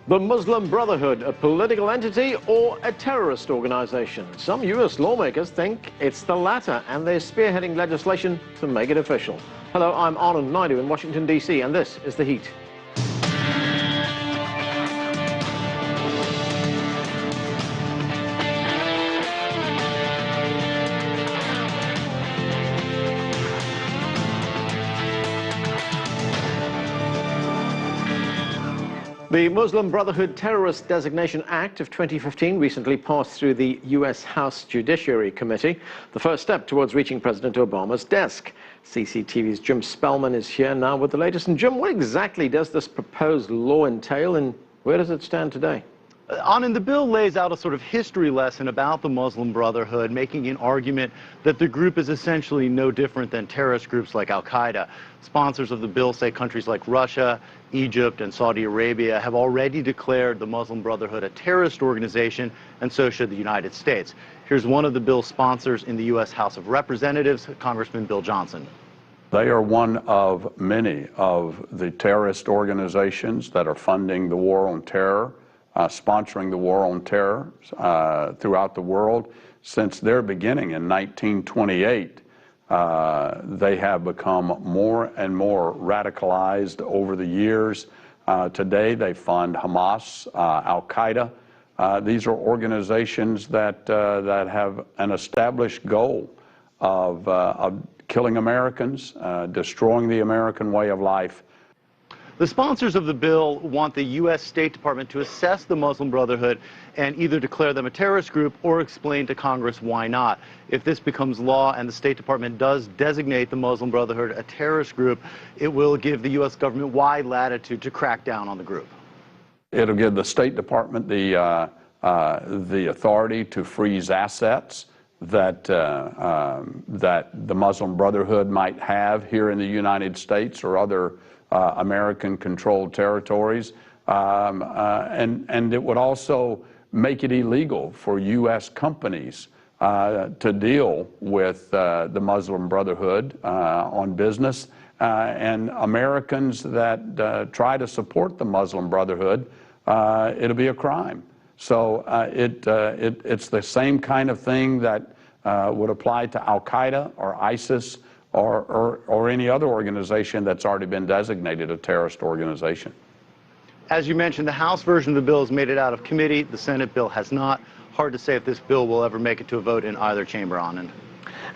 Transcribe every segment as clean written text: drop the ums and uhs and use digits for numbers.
The Muslim Brotherhood, a political entity or a terrorist organization? Some U.S. lawmakers think it's the latter, and they're spearheading legislation to make it official. Hello, I'm Anand Naidu in Washington, D.C., and this is The Heat. The Muslim Brotherhood Terrorist Designation Act of 2015 recently passed through the U.S. House Judiciary Committee, the first step towards reaching President Obama's desk. CCTV's Jim Spellman is here now with the latest. And Jim, what exactly does this proposed law entail, and where does it stand today? Anand, the bill lays out a sort of history lesson about the Muslim Brotherhood, making an argument that the group is essentially no different than terrorist groups like Al-Qaeda. Sponsors of the bill say countries like Russia, Egypt, and Saudi Arabia have already declared the Muslim Brotherhood a terrorist organization, and so should the United States. Here's one of the bill's sponsors in the U.S. House of Representatives, Congressman Bill Johnson. They are one of many of the terrorist organizations that are funding the war on terror, sponsoring the war on terror throughout the world. Since their beginning in 1928, they have become more and more radicalized over the years. Today they fund Hamas, Al-Qaeda. These are organizations that have an established goal of killing Americans, destroying the American way of life. The sponsors of the bill want the U.S. State Department to assess the Muslim Brotherhood and either declare them a terrorist group or explain to Congress why not. If this becomes law and the State Department does designate the Muslim Brotherhood a terrorist group, it will give the U.S. government wide latitude to crack down on the group. It'll give the State Department the authority to freeze assets that the Muslim Brotherhood might have here in the United States or other American-controlled territories, and it would also make it illegal for U.S. companies to deal with the Muslim Brotherhood on business, and Americans that try to support the Muslim Brotherhood, it'll be a crime. So it's the same kind of thing that would apply to Al-Qaeda or ISIS or any other organization that's already been designated a terrorist organization. As you mentioned, the House version of the bill has made it out of committee. The Senate bill has not. Hard to say if this bill will ever make it to a vote in either chamber, Anand.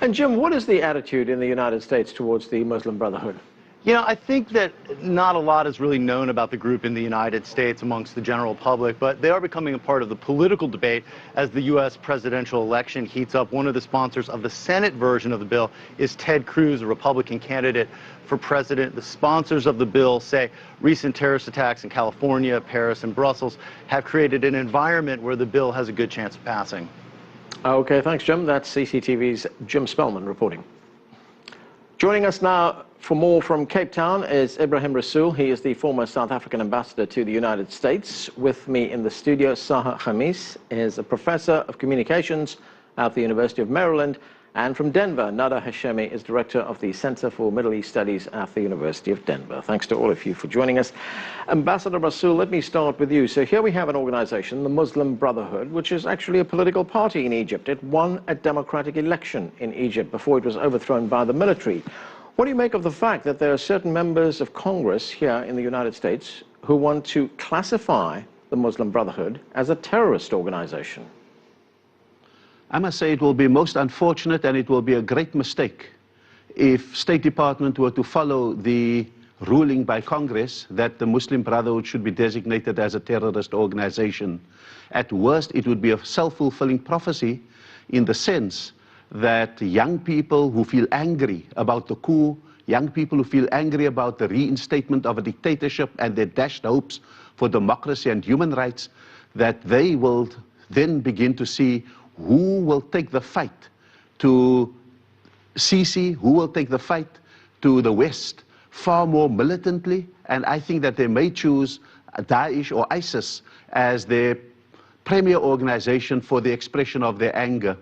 And Jim, what is the attitude in the United States towards the Muslim Brotherhood? You know, I think that not a lot is really known about the group in the United States amongst the general public, but they are becoming a part of the political debate as the U.S. presidential election heats up. One of the sponsors of the Senate version of the bill is Ted Cruz, a Republican candidate for president. The sponsors of the bill say recent terrorist attacks in California, Paris, and Brussels have created an environment where the bill has a good chance of passing. Okay, thanks, Jim. That's CCTV's Jim Spellman reporting. Joining us now for more from Cape Town is Ibrahim Rasool. He is the former South African ambassador to the United States. With me in the studio, Saha Khamis is a professor of communications at the University of Maryland. And from Denver, Nada Hashemi is director of the Center for Middle East Studies at the University of Denver. Thanks to all of you for joining us. Ambassador Rasool, let me start with you. So here we have an organization, the Muslim Brotherhood, which is actually a political party in Egypt. It won a democratic election in Egypt before it was overthrown by the military. What do you make of the fact that there are certain members of Congress here in the United States who want to classify the Muslim Brotherhood as a terrorist organization? I must say it will be most unfortunate, and it will be a great mistake if State Department were to follow the ruling by Congress that the Muslim Brotherhood should be designated as a terrorist organization. At worst, it would be a self-fulfilling prophecy in the sense that young people who feel angry about the coup, young people who feel angry about the reinstatement of a dictatorship and their dashed hopes for democracy and human rights, that they will then begin to see who will take the fight to Sisi, who will take the fight to the West far more militantly, and I think that they may choose Daesh or ISIS as their premier organization for the expression of their anger.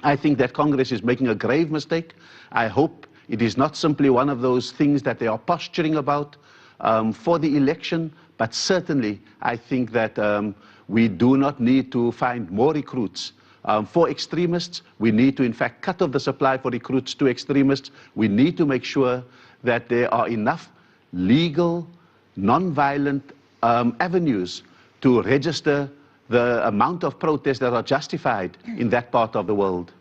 I think that Congress is making a grave mistake. I hope it is not simply one of those things that they are posturing about for the election, But certainly, I think that we do not need to find more recruits for extremists. We need to, in fact, cut off the supply for recruits to extremists. We need to make sure that there are enough legal, non-violent avenues to register the amount of protests that are justified in that part of the world.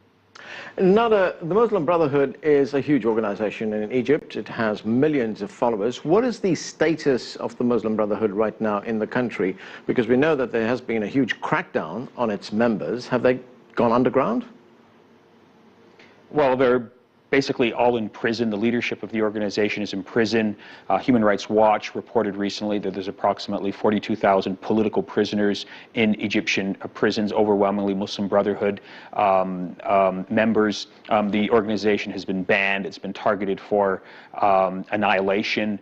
Nada, the Muslim Brotherhood is a huge organization in Egypt. It has millions of followers. What is the status of the Muslim Brotherhood right now in the country? Because we know that there has been a huge crackdown on its members. Have they gone underground? Well, they're basically all in prison. The leadership of the organization is in prison. Human Rights Watch reported recently that there's approximately 42,000 political prisoners in Egyptian prisons, overwhelmingly Muslim Brotherhood members. The organization has been banned. It's been targeted for annihilation,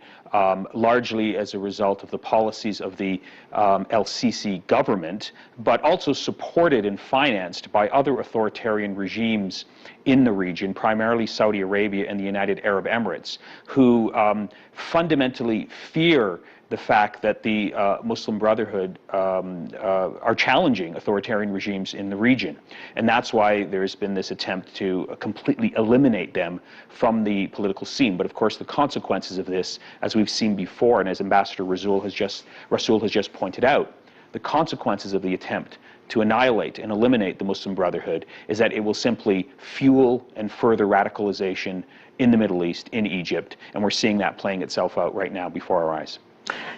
largely as a result of the policies of the El-Sisi government, but also supported and financed by other authoritarian regimes in the region, primarily Saudi Arabia and the United Arab Emirates, who fundamentally fear the fact that the Muslim Brotherhood are challenging authoritarian regimes in the region. And that's why there's been this attempt to completely eliminate them from the political scene. But of course, the consequences of this, as we've seen before, and as Ambassador Rasool has just pointed out, the consequences of the attempt to annihilate and eliminate the Muslim Brotherhood is that it will simply fuel and further radicalization in the Middle East, in Egypt, and we're seeing that playing itself out right now before our eyes.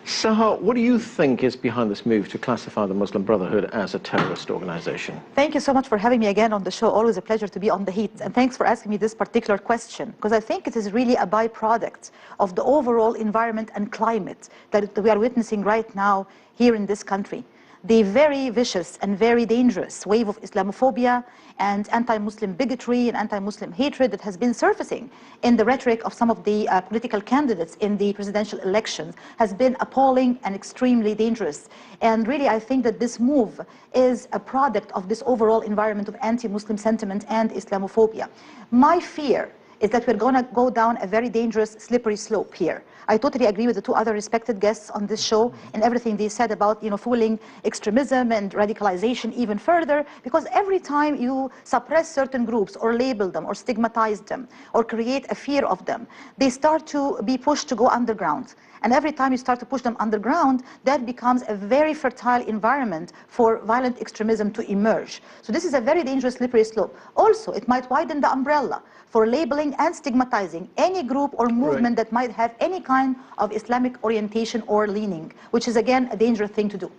Saha, what do you think is behind this move to classify the Muslim Brotherhood as a terrorist organization? Thank you so much for having me again on the show. Always a pleasure to be on The Heat. And thanks for asking me this particular question, because I think it is really a byproduct of the overall environment and climate that we are witnessing right now here in this country. The very vicious and very dangerous wave of Islamophobia and anti-Muslim bigotry and anti-Muslim hatred that has been surfacing in the rhetoric of some of the political candidates in the presidential elections has been appalling and extremely dangerous. And really, I think that this move is a product of this overall environment of anti-Muslim sentiment and Islamophobia. My fear is that we're going to go down a very dangerous, slippery slope here. I totally agree with the two other respected guests on this show and everything they said about, fueling extremism and radicalization even further, because every time you suppress certain groups or label them or stigmatize them or create a fear of them, they start to be pushed to go underground. And every time you start to push them underground, that becomes a very fertile environment for violent extremism to emerge. So this is a very dangerous, slippery slope. Also, it might widen the umbrella for labeling and stigmatizing any group or movement that might have any kind of Islamic orientation or leaning, which is, again, a dangerous thing to do.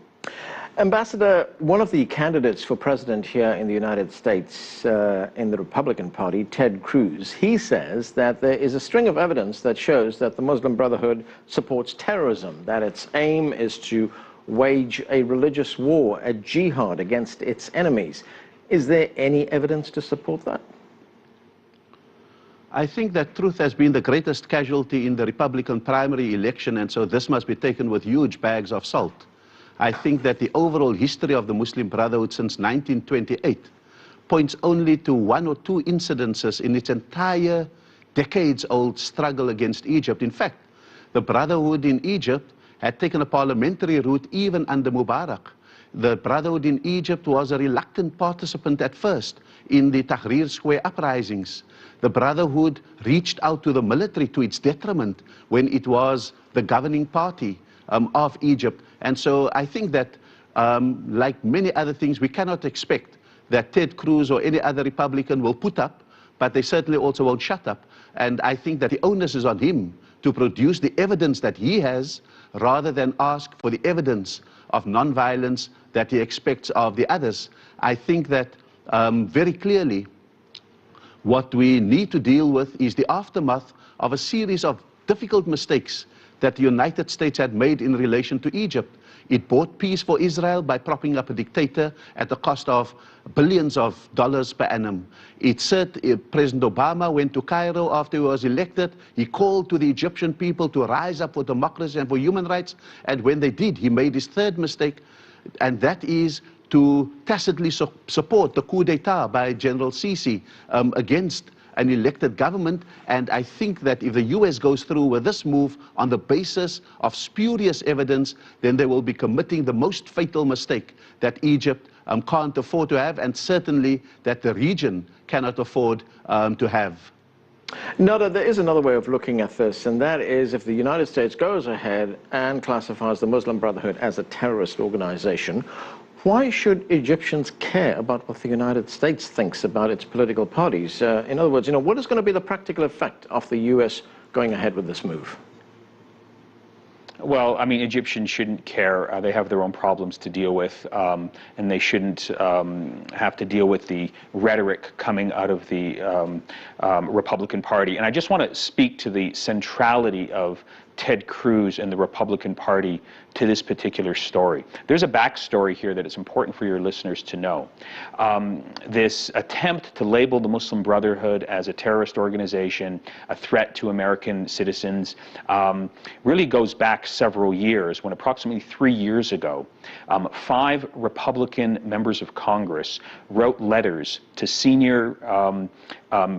Ambassador, one of the candidates for president here in the United States in the Republican Party, Ted Cruz, he says that there is a string of evidence that shows that the Muslim Brotherhood supports terrorism, that its aim is to wage a religious war, a jihad against its enemies. Is there any evidence to support that? I think that truth has been the greatest casualty in the Republican primary election, and so this must be taken with huge bags of salt. I think that the overall history of the Muslim Brotherhood since 1928 points only to one or two incidences in its entire decades-old struggle against Egypt. In fact, the Brotherhood in Egypt had taken a parliamentary route even under Mubarak. The Brotherhood in Egypt was a reluctant participant at first in the Tahrir Square uprisings. The Brotherhood reached out to the military to its detriment when it was the governing party of Egypt. And so I think that, like many other things, we cannot expect that Ted Cruz or any other Republican will put up, but they certainly also won't shut up. And I think that the onus is on him to produce the evidence that he has, rather than ask for the evidence of nonviolence that he expects of the others. I think that very clearly what we need to deal with is the aftermath of a series of difficult mistakes that the United States had made in relation to Egypt. It bought peace for Israel by propping up a dictator at the cost of billions of dollars per annum. It said President Obama went to Cairo after he was elected. He called to the Egyptian people to rise up for democracy and for human rights. And when they did, he made his third mistake, and that is to tacitly support the coup d'etat by General Sisi against an elected government. And I think that if the US goes through with this move on the basis of spurious evidence, then they will be committing the most fatal mistake that Egypt can't afford to have, and certainly that the region cannot afford to have. Nada, there is another way of looking at this, and that is if the United States goes ahead and classifies the Muslim Brotherhood as a terrorist organization, why should Egyptians care about what the United States thinks about its political parties? In other words, what is going to be the practical effect of the US going ahead with this move? Well, I mean, Egyptians shouldn't care. They have their own problems to deal with, and they shouldn't have to deal with the rhetoric coming out of the Republican Party. And I just want to speak to the centrality of Ted Cruz and the Republican Party to this particular story. There's a backstory here that it's important for your listeners to know. This attempt to label the Muslim Brotherhood as a terrorist organization, a threat to American citizens, really goes back several years, when approximately 3 years ago, 5 Republican members of Congress wrote letters to senior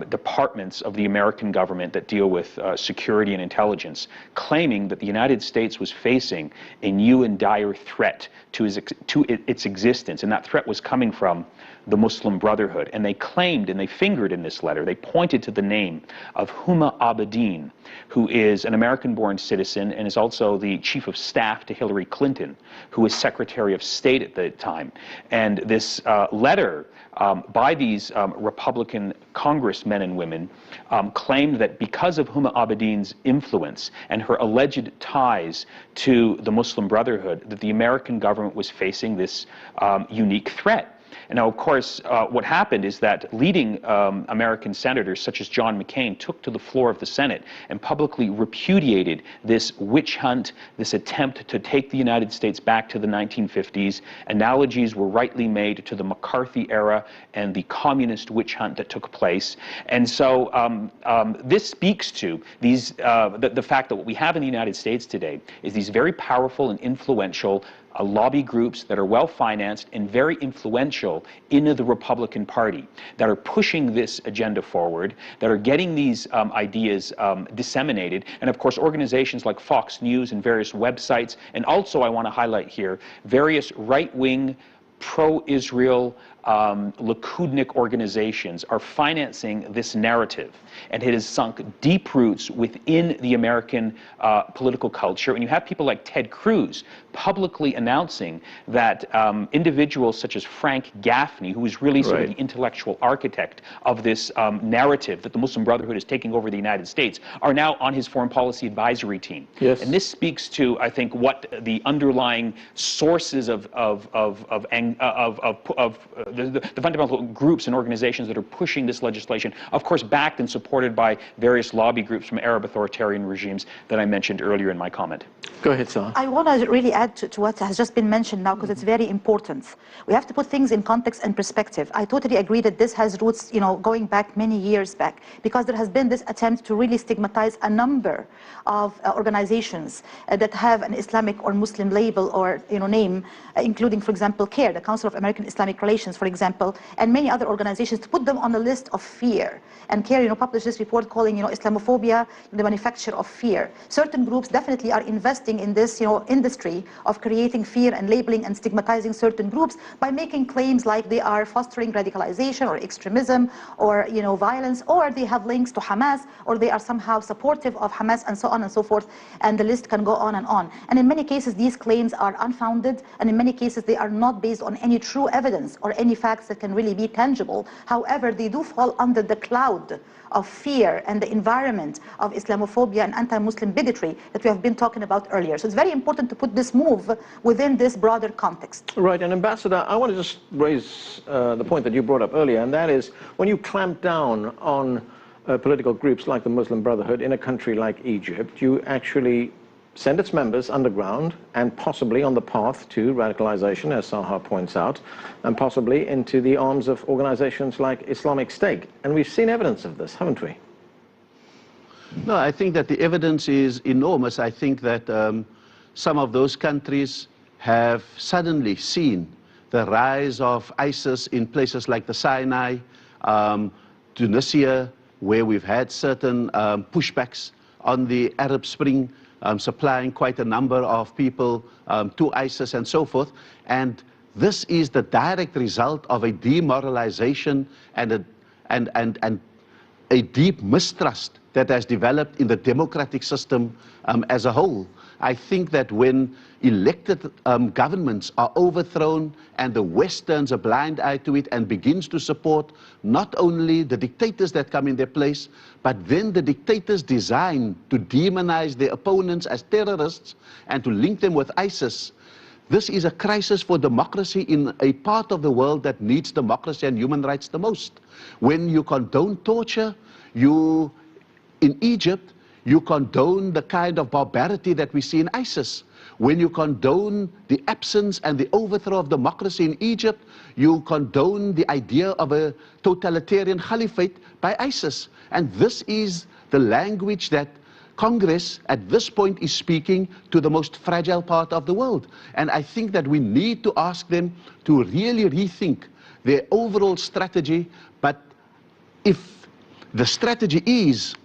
departments of the American government that deal with security and intelligence, claiming that the United States was facing a new and dire threat to its existence, and that threat was coming from the Muslim Brotherhood. And they claimed, and they fingered in this letter, they pointed to the name of Huma Abedin, who is an American-born citizen and is also the chief of staff to Hillary Clinton, who was Secretary of State at the time. And this letter by these Republican congressmen and women claimed that because of Huma Abedin's influence and her alleged ties to the Muslim Brotherhood, that the American government was facing this unique threat. And now, of course, what happened is that leading American senators, such as John McCain, took to the floor of the Senate and publicly repudiated this witch hunt, this attempt to take the United States back to the 1950s. Analogies were rightly made to the McCarthy era and the communist witch hunt that took place. And so this speaks to these, the fact that what we have in the United States today is these very powerful and influential lobby groups that are well-financed and very influential in the Republican Party, that are pushing this agenda forward, that are getting these ideas disseminated, and of course organizations like Fox News and various websites, and also I want to highlight here various right-wing pro-Israel Likudnik organizations are financing this narrative, and it has sunk deep roots within the American political culture. And you have people like Ted Cruz publicly announcing that individuals such as Frank Gaffney, who is really sort of the intellectual architect of this narrative that the Muslim Brotherhood is taking over the United States, are now on his foreign policy advisory team. Yes. And this speaks to, I think, what the underlying sources of the fundamental groups and organizations that are pushing this legislation, of course backed and supported by various lobby groups from Arab authoritarian regimes that I mentioned earlier in my comment. Go ahead, Salah. I want to really add to what has just been mentioned now, because it's very important. We have to put things in context and perspective. I totally agree that this has roots, going back many years back, because there has been this attempt to really stigmatize a number of organizations that have an Islamic or Muslim label or name, including, for example, CARE, the Council of American Islamic Relations, for example, and many other organizations, to put them on the list of fear. And CARE, published this report calling, Islamophobia the manufacture of fear. Certain groups definitely are investing in this, industry of creating fear and labeling and stigmatizing certain groups by making claims like they are fostering radicalization or extremism or, violence, or they have links to Hamas, or they are somehow supportive of Hamas, and so on and so forth. And the list can go on and on. And in many cases, these claims are unfounded, and in many cases, they are not based on any true evidence or any facts that can really be tangible. However, they do fall under the cloud of fear and the environment of Islamophobia and anti-Muslim bigotry that we have been talking about earlier. So it's very important to put this move within this broader context. Right, and Ambassador, I want to just raise the point that you brought up earlier, and that is when you clamp down on political groups like the Muslim Brotherhood in a country like Egypt, you actually send its members underground and possibly on the path to radicalization, as Saha points out, and possibly into the arms of organizations like Islamic State. And we've seen evidence of this, haven't we? No, I think that the evidence is enormous. I think that some of those countries have suddenly seen the rise of ISIS in places like the Sinai, Tunisia, where we've had certain pushbacks on the Arab Spring, supplying quite a number of people to ISIS and so forth. And this is the direct result of a demoralization and a deep mistrust that has developed in the democratic system as a whole. I think that when elected governments are overthrown and the West turns a blind eye to it and begins to support not only the dictators that come in their place, but then the dictators design to demonize their opponents as terrorists and to link them with ISIS, this is a crisis for democracy in a part of the world that needs democracy and human rights the most. When you condone torture, in Egypt, you condone the kind of barbarity that we see in ISIS. When you condone the absence and the overthrow of democracy in Egypt, you condone the idea of a totalitarian caliphate by ISIS. And this is the language that Congress at this point is speaking to the most fragile part of the world. And I think that we need to ask them to really rethink their overall strategy. But if the strategy is,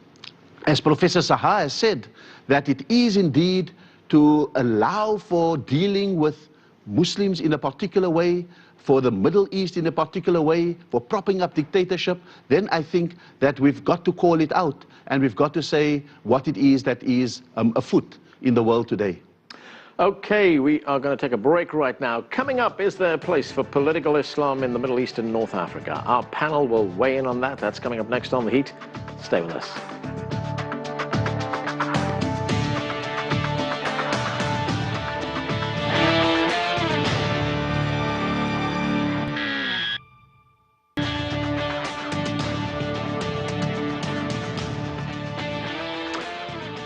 as Professor Sahar has said, that it is indeed to allow for dealing with Muslims in a particular way, for the Middle East in a particular way, for propping up dictatorship, then I think that we've got to call it out and we've got to say what it is that is afoot in the world today. Okay, we are going to take a break right now. Coming up, is there a place for political Islam in the Middle East and North Africa? Our panel will weigh in on that. That's coming up next on The Heat. Stay with us.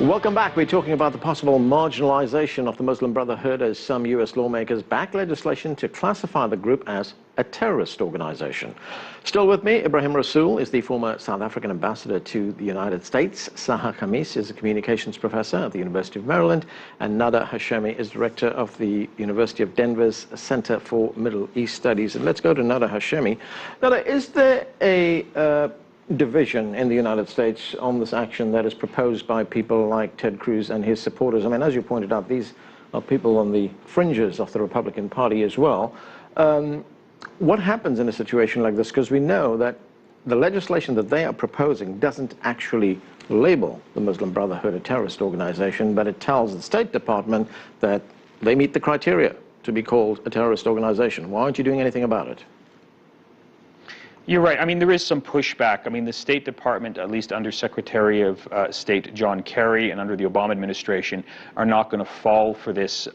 Welcome back. We're talking about the possible marginalization of the Muslim Brotherhood as some U.S. lawmakers back legislation to classify the group as a terrorist organization. Still with me, Ibrahim Rasool is the former South African ambassador to the United States. Sahar Khamis is a communications professor at the University of Maryland, and Nada Hashemi is director of the University of Denver's Center for Middle East Studies. And let's go to Nada Hashemi. Nada, is there a division in the United States on this action that is proposed by people like Ted Cruz and his supporters? I mean, as you pointed out, these are people on the fringes of the Republican Party as well. What happens in a situation like this? Because we know that the legislation that they are proposing doesn't actually label the Muslim Brotherhood a terrorist organization, but it tells the State Department that they meet the criteria to be called a terrorist organization. Why aren't you doing anything about it? You're right. I mean, there is some pushback. I mean, the State Department, at least under Secretary of State John Kerry and under the Obama administration, are not going to fall for this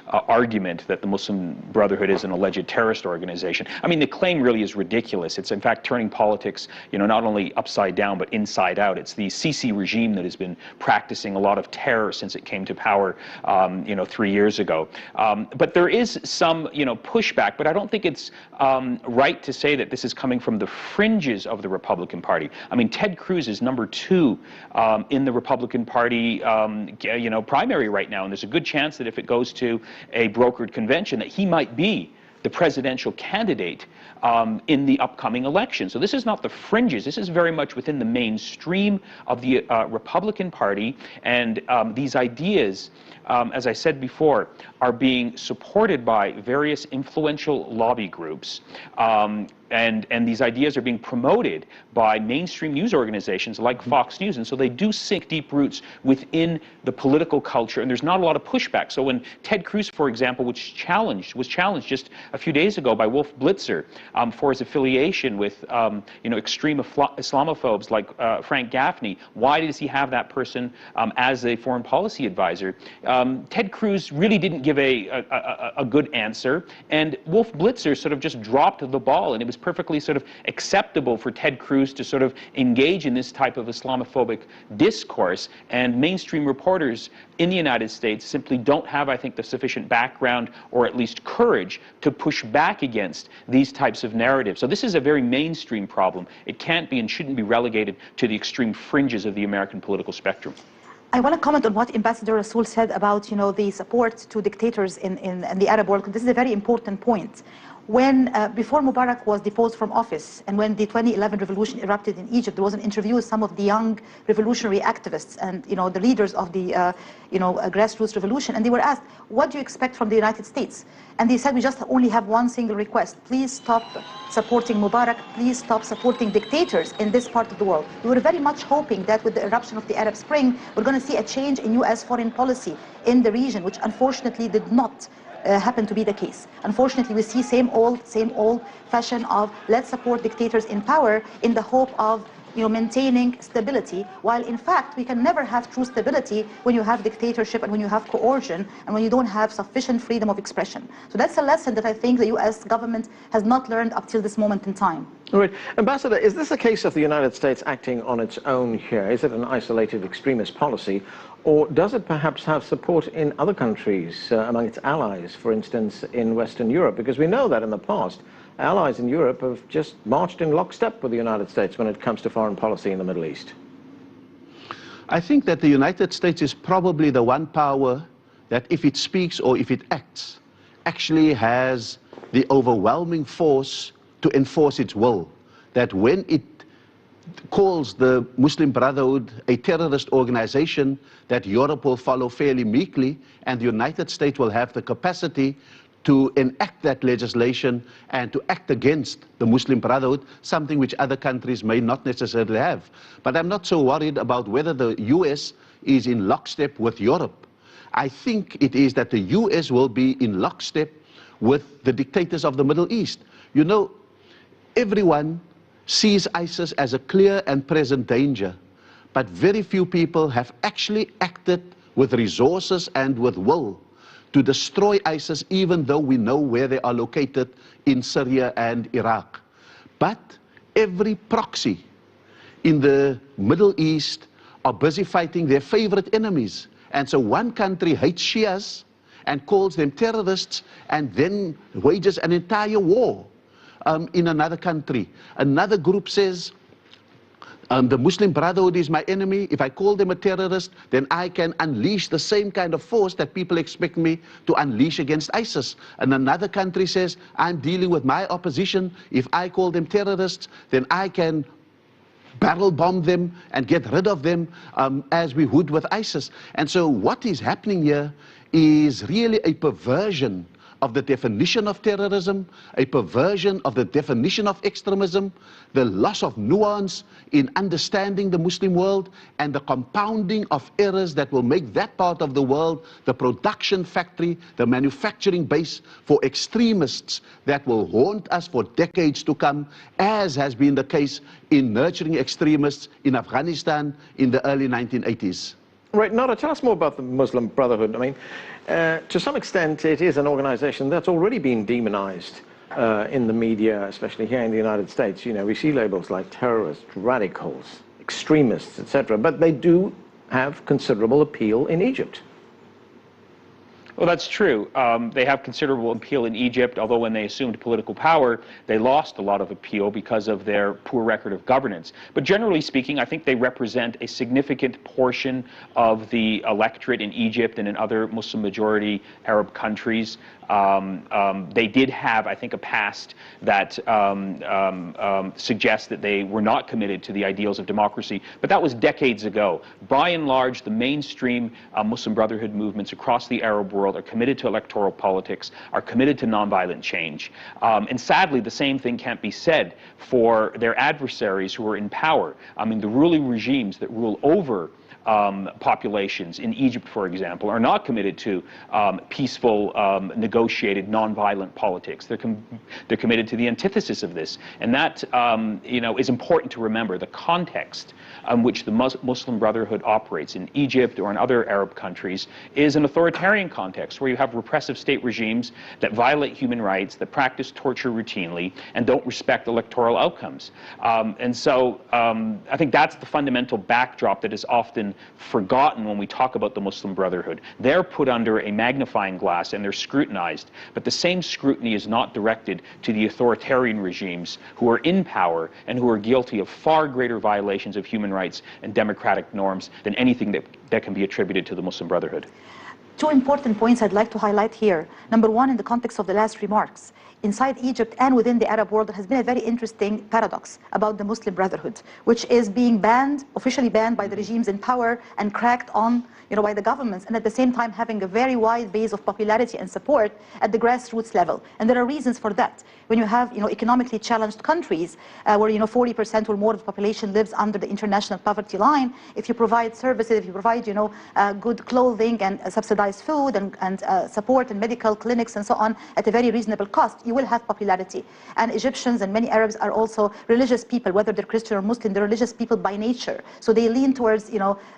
argument that the Muslim Brotherhood is an alleged terrorist organization. I mean, the claim really is ridiculous. It's in fact turning politics, not only upside down but inside out. It's the Sisi regime that has been practicing a lot of terror since it came to power, 3 years ago. But there is some, pushback. But I don't think it's right to say that this is coming from the fringes of the Republican Party. I mean, Ted Cruz is number 2 in the Republican Party, primary right now, and there's a good chance that if it goes to a brokered convention, that he might be the presidential candidate in the upcoming election. So this is not the fringes. This is very much within the mainstream of the Republican Party, and these ideas, as I said before, are being supported by various influential lobby groups. And these ideas are being promoted by mainstream news organizations like Fox News, and so they do sink deep roots within the political culture, and there's not a lot of pushback. So when Ted Cruz, for example, was challenged just a few days ago by Wolf Blitzer for his affiliation with extreme Islamophobes like Frank Gaffney, why does he have that person as a foreign policy advisor? Ted Cruz really didn't give a good answer, and Wolf Blitzer sort of just dropped the ball, and it was perfectly sort of acceptable for Ted Cruz to sort of engage in this type of Islamophobic discourse, and mainstream reporters in the United States simply don't have, I think, the sufficient background or at least courage to push back against these types of narratives. So this is a very mainstream problem. It can't be and shouldn't be relegated to the extreme fringes of the American political spectrum. I want to comment on what Ambassador Rasool said about, the support to dictators in the Arab world. This is a very important point. when, before Mubarak was deposed from office, and when the 2011 revolution erupted in Egypt, there was an interview with some of the young revolutionary activists and, the leaders of the, grassroots revolution, and they were asked, what do you expect from the United States? And they said, we just only have one single request. Please stop supporting Mubarak. Please stop supporting dictators in this part of the world. We were very much hoping that with the eruption of the Arab Spring, we're going to see a change in U.S. foreign policy in the region, which unfortunately did not happen to be the case. Unfortunately, we see same old fashion of let's support dictators in power in the hope of maintaining stability, while in fact we can never have true stability when you have dictatorship and when you have coercion and when you don't have sufficient freedom of expression. So that's a lesson that I think the US government has not learned up till this moment in time. All right. Ambassador, is this a case of the United States acting on its own here? Is it an isolated extremist policy, or does it perhaps have support in other countries, among its allies, for instance, in Western Europe? Because we know that in the past, allies in Europe have just marched in lockstep with the United States when it comes to foreign policy in the Middle East. I think that the United States is probably the one power that if it speaks or if it acts, actually has the overwhelming force to enforce its will. That when it calls the Muslim Brotherhood a terrorist organization, that Europe will follow fairly meekly, and the United States will have the capacity to enact that legislation and to act against the Muslim Brotherhood, something which other countries may not necessarily have. But I'm not so worried about whether the US is in lockstep with Europe. I think it is that the US will be in lockstep with the dictators of the Middle East. You know, everyone sees ISIS as a clear and present danger, but very few people have actually acted with resources and with will to destroy ISIS, even though we know where they are located in Syria and Iraq. But every proxy in the Middle East are busy fighting their favorite enemies. And so one country hates Shias and calls them terrorists and then wages an entire war in another country. Another group says, the Muslim Brotherhood is my enemy. If I call them a terrorist, then I can unleash the same kind of force that people expect me to unleash against ISIS. And another country says, I'm dealing with my opposition. If I call them terrorists, then I can barrel bomb them and get rid of them as we would with ISIS. And so what is happening here is really a perversion of the definition of terrorism, a perversion of the definition of extremism, the loss of nuance in understanding the Muslim world, and the compounding of errors that will make that part of the world the production factory, the manufacturing base for extremists that will haunt us for decades to come, as has been the case in nurturing extremists in Afghanistan in the early 1980s. Right, Nada, tell us more about the Muslim Brotherhood. I mean, to some extent, it is an organization that's already been demonized in the media, especially here in the United States. You know, we see labels like terrorists, radicals, extremists, etc. But they do have considerable appeal in Egypt. Well, that's true. They have considerable appeal in Egypt, although when they assumed political power, they lost a lot of appeal because of their poor record of governance. But generally speaking, I think they represent a significant portion of the electorate in Egypt and in other Muslim-majority Arab countries. They did have, I think, a past that suggests that they were not committed to the ideals of democracy, but that was decades ago. By and large, the mainstream Muslim Brotherhood movements across the Arab world are committed to electoral politics, are committed to nonviolent change. And sadly, the same thing can't be said for their adversaries who are in power. I mean, the ruling regimes that rule over populations in Egypt, for example, are not committed to peaceful, negotiated, nonviolent politics. They're committed to the antithesis of this, and that is important to remember. The context in which the Muslim Brotherhood operates in Egypt or in other Arab countries is an authoritarian context where you have repressive state regimes that violate human rights, that practice torture routinely, and don't respect electoral outcomes. And so I think that's the fundamental backdrop that is often forgotten when we talk about the Muslim Brotherhood. They're put under a magnifying glass and they're scrutinized, but the same scrutiny is not directed to the authoritarian regimes who are in power and who are guilty of far greater violations of human rights and democratic norms than anything that can be attributed to the Muslim Brotherhood. Two important points I'd like to highlight here. Number one, in the context of the last remarks, inside Egypt and within the Arab world, there has been a very interesting paradox about the Muslim Brotherhood, which is being banned, officially banned by the regimes in power and cracked on, by the governments, and at the same time having a very wide base of popularity and support at the grassroots level. And there are reasons for that. When you have, economically challenged countries where, 40% or more of the population lives under the international poverty line, if you provide services, if you provide, good clothing and subsidized food and support and medical clinics and so on at a very reasonable cost, you will have popularity. And Egyptians and many Arabs are also religious people, whether they're Christian or Muslim, they're religious people by nature. So they lean towards,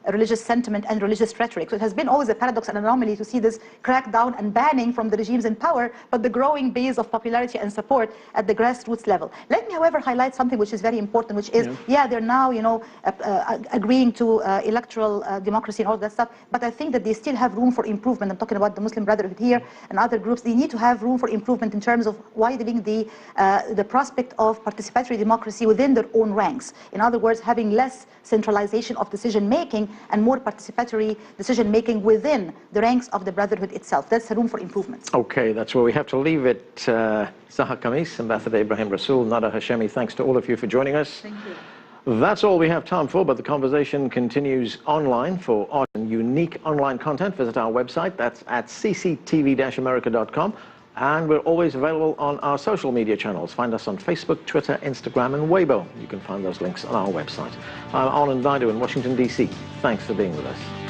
religious sentiment and religious rhetoric. So it has been always a paradox and anomaly to see this crackdown and banning from the regimes in power, but the growing base of popularity and support at the grassroots level. Let me, however, highlight something which is very important, which is, they're now, agreeing to electoral democracy and all that stuff, but I think that they still have room for improvement. I'm talking about the Muslim Brotherhood here and other groups. They need to have room for improvement in terms of widening the prospect of participatory democracy within their own ranks. In other words, having less centralization of decision-making and more participatory decision-making within the ranks of the Brotherhood itself. That's a room for improvement. Okay, that's where we have to leave it. Zaha Khamis, Ambassador Ibrahim Rasool, Nada Hashemi, thanks to all of you for joining us. Thank you. That's all we have time for, but the conversation continues online. For odd and unique online content, visit our website. That's at cctv-america.com. And we're always available on our social media channels. Find us on Facebook, Twitter, Instagram, and Weibo. You can find those links on our website. I'm Anand Naidu in Washington, D.C. Thanks for being with us.